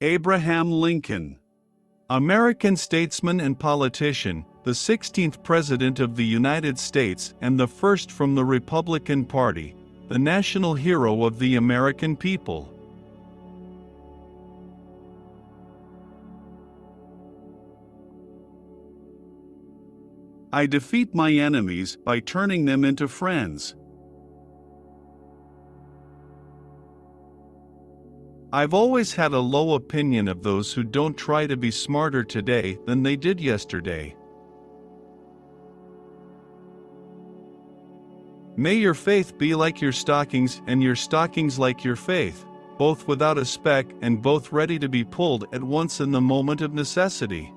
Abraham Lincoln. American statesman and politician, the 16th President of the United States and the first from the Republican Party, the national hero of the American people. I defeat my enemies by turning them into friends. I've always had a low opinion of those who don't try to be smarter today than they did yesterday. May your faith be like your stockings and your stockings like your faith, both without a speck and both ready to be pulled at once in the moment of necessity.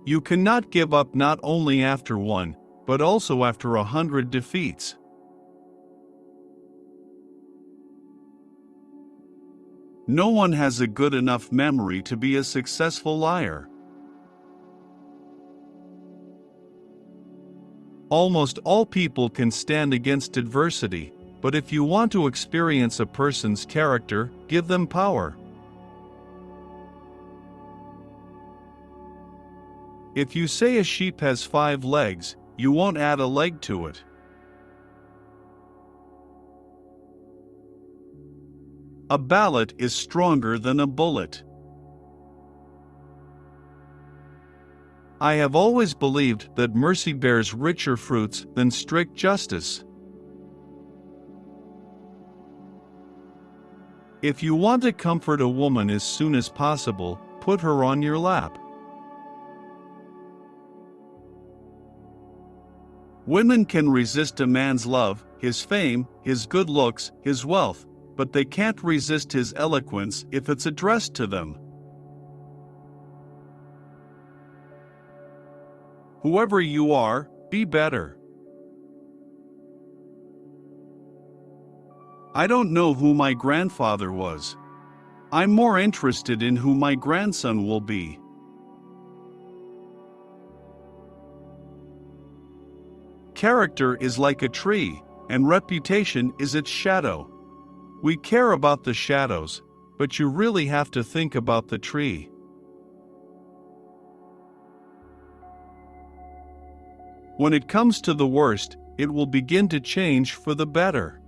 You cannot give up not only after one, but also after 100 defeats. No one has a good enough memory to be a successful liar. Almost all people can stand against adversity, but if you want to experience a person's character, give them power. If you say a sheep has 5 legs, you won't add a leg to it. A ballot is stronger than a bullet. I have always believed that mercy bears richer fruits than strict justice. If you want to comfort a woman as soon as possible, put her on your lap. Women can resist a man's love, his fame, his good looks, his wealth, but they can't resist his eloquence if it's addressed to them. Whoever you are, be better. I don't know who my grandfather was. I'm more interested in who my grandson will be. Character is like a tree, and reputation is its shadow. We care about the shadows, but you really have to think about the tree. When it comes to the worst, it will begin to change for the better.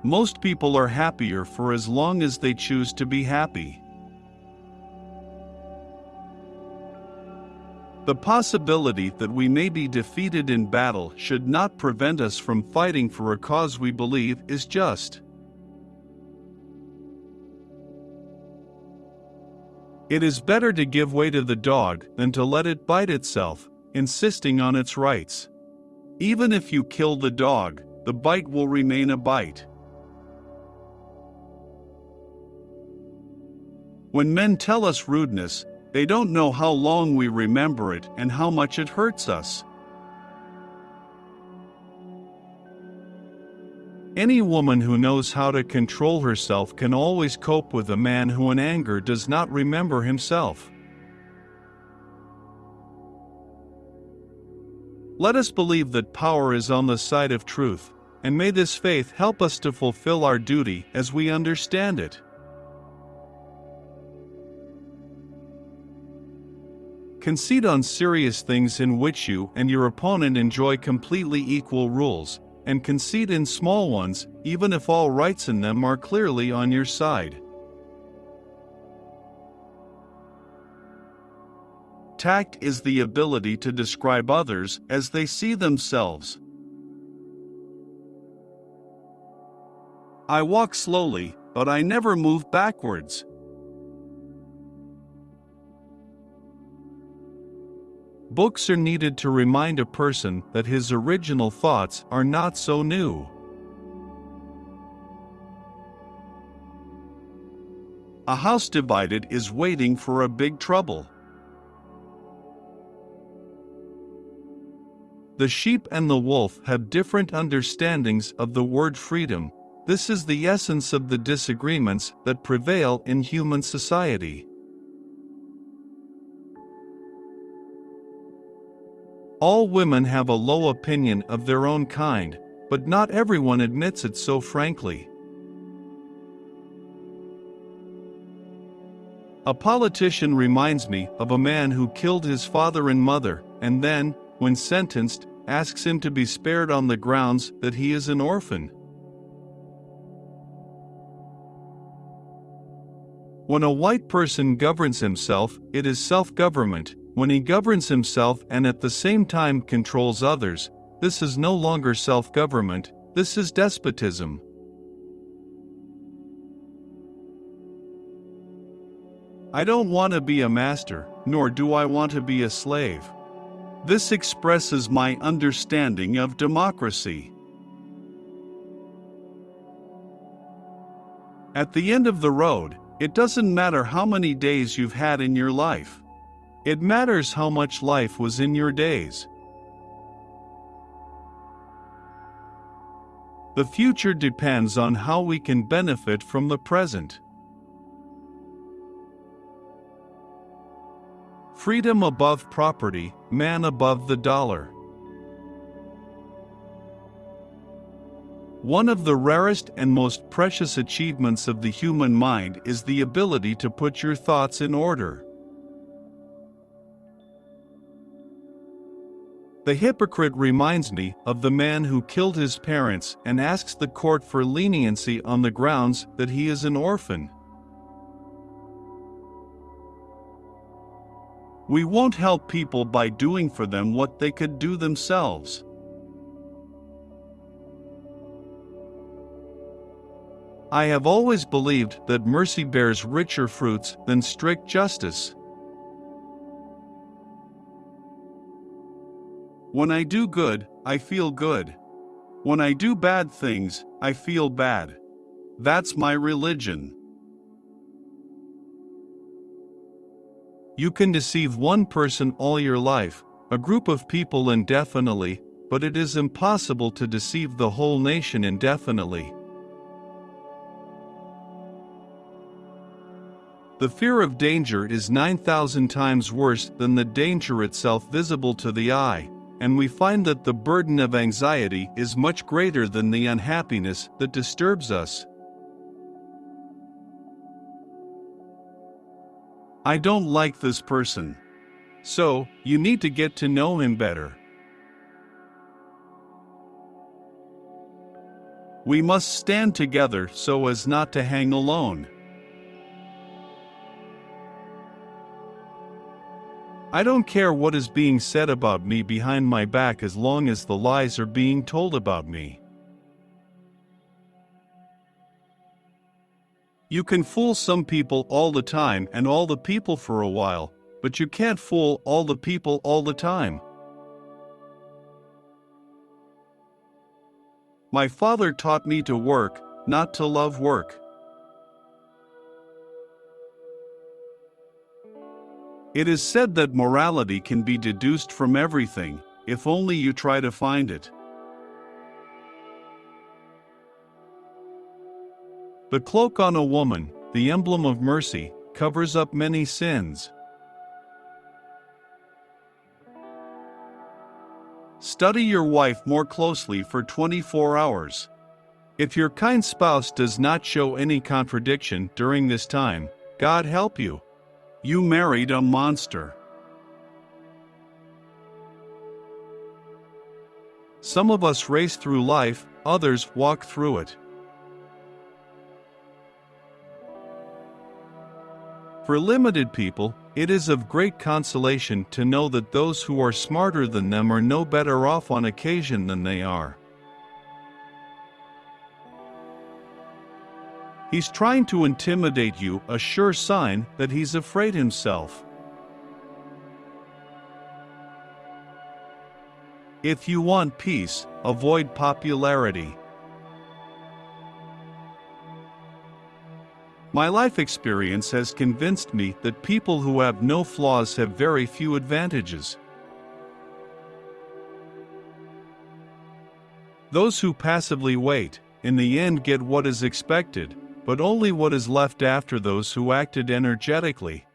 Most people are happier for as long as they choose to be happy. The possibility that we may be defeated in battle should not prevent us from fighting for a cause we believe is just. It is better to give way to the dog than to let it bite itself, insisting on its rights. Even if you kill the dog, the bite will remain a bite. When men tell us rudeness, they don't know how long we remember it and how much it hurts us. Any woman who knows how to control herself can always cope with a man who in anger does not remember himself. Let us believe that power is on the side of truth, and may this faith help us to fulfill our duty as we understand it. Concede on serious things in which you and your opponent enjoy completely equal rules, and concede in small ones, even if all rights in them are clearly on your side. Tact is the ability to describe others as they see themselves. I walk slowly, but I never move backwards. Books are needed to remind a person that his original thoughts are not so new. A house divided is waiting for a big trouble. The sheep and the wolf have different understandings of the word freedom. This is the essence of the disagreements that prevail in human society. All women have a low opinion of their own kind, but not everyone admits it so frankly. A politician reminds me of a man who killed his father and mother, and then, when sentenced, asks him to be spared on the grounds that he is an orphan. When a white person governs himself, it is self-government. When he governs himself and at the same time controls others, this is no longer self-government, this is despotism. I don't want to be a master, nor do I want to be a slave. This expresses my understanding of democracy. At the end of the road, it doesn't matter how many days you've had in your life. It matters how much life was in your days. The future depends on how we can benefit from the present. Freedom above property, man above the dollar. One of the rarest and most precious achievements of the human mind is the ability to put your thoughts in order. The hypocrite reminds me of the man who killed his parents and asks the court for leniency on the grounds that he is an orphan. We won't help people by doing for them what they could do themselves. I have always believed that mercy bears richer fruits than strict justice. When I do good, I feel good. When I do bad things, I feel bad. That's my religion. You can deceive one person all your life, a group of people indefinitely, but it is impossible to deceive the whole nation indefinitely. The fear of danger is 9,000 times worse than the danger itself visible to the eye, and we find that the burden of anxiety is much greater than the unhappiness that disturbs us. I don't like this person. So, you need to get to know him better. We must stand together so as not to hang alone. I don't care what is being said about me behind my back as long as the lies are being told about me. You can fool some people all the time and all the people for a while, but you can't fool all the people all the time. My father taught me to work, not to love work. It is said that morality can be deduced from everything, if only you try to find it. The cloak on a woman, the emblem of mercy, covers up many sins. Study your wife more closely for 24 hours. If your kind spouse does not show any contradiction during this time, God help you. You married a monster. Some of us race through life, others walk through it. For limited people, it is of great consolation to know that those who are smarter than them are no better off on occasion than they are. He's trying to intimidate you, a sure sign that he's afraid himself. If you want peace, avoid popularity. My life experience has convinced me that people who have no flaws have very few advantages. Those who passively wait, in the end get what is expected, but only what is left after those who acted energetically.